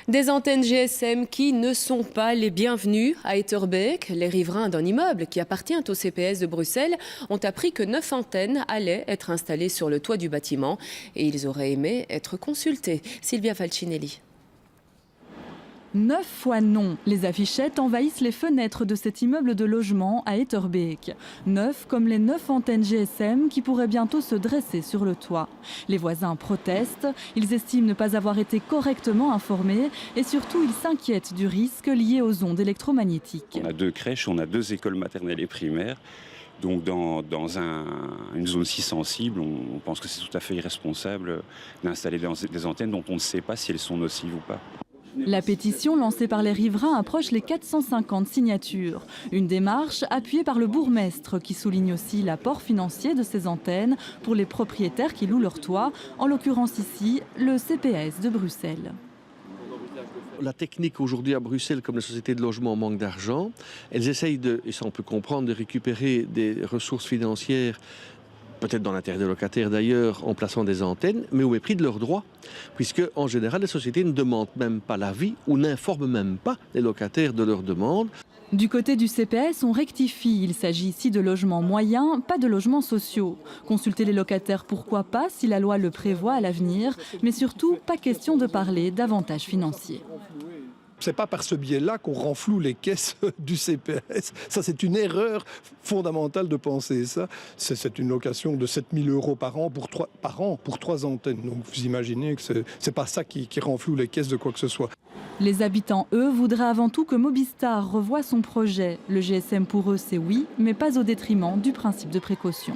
Des antennes GSM qui ne sont pas les bienvenues à Etterbeek. Les riverains d'un immeuble qui appartient au CPS de Bruxelles ont appris que 9 antennes allaient être installées sur le toit du bâtiment et ils auraient aimé être consultés. Sylvia Falcinelli. 9 fois non. Les affichettes envahissent les fenêtres de cet immeuble de logement à Etterbeek. 9 comme les 9 antennes GSM qui pourraient bientôt se dresser sur le toit. Les voisins protestent. Ils estiment ne pas avoir été correctement informés et surtout ils s'inquiètent du risque lié aux ondes électromagnétiques. On a 2 crèches, on a 2 écoles maternelles et primaires. Donc dans une zone si sensible, on pense que c'est tout à fait irresponsable d'installer des antennes dont on ne sait pas si elles sont nocives ou pas. La pétition lancée par les riverains approche les 450 signatures. Une démarche appuyée par le bourgmestre qui souligne aussi l'apport financier de ces antennes pour les propriétaires qui louent leur toit, en l'occurrence ici le CPS de Bruxelles. La technique aujourd'hui à Bruxelles, comme les sociétés de logement manquent d'argent, elles essayent, et ça on peut comprendre, de récupérer des ressources financières peut-être dans l'intérêt des locataires d'ailleurs, en plaçant des antennes, mais au mépris de leurs droits. Puisque, en général, les sociétés ne demandent même pas l'avis ou n'informent même pas les locataires de leurs demandes. Du côté du CPS, on rectifie. Il s'agit ici de logements moyens, pas de logements sociaux. Consulter les locataires, pourquoi pas, si la loi le prévoit à l'avenir, mais surtout, pas question de parler d'avantages financiers. C'est pas par ce biais-là qu'on renfloue les caisses du CPS. Ça, c'est une erreur fondamentale de penser ça. C'est une location de 7 000 € par an pour 3 antennes. Donc vous imaginez que c'est pas ça qui renfloue les caisses de quoi que ce soit. Les habitants, eux, voudraient avant tout que Mobistar revoie son projet. Le GSM pour eux, c'est oui, mais pas au détriment du principe de précaution.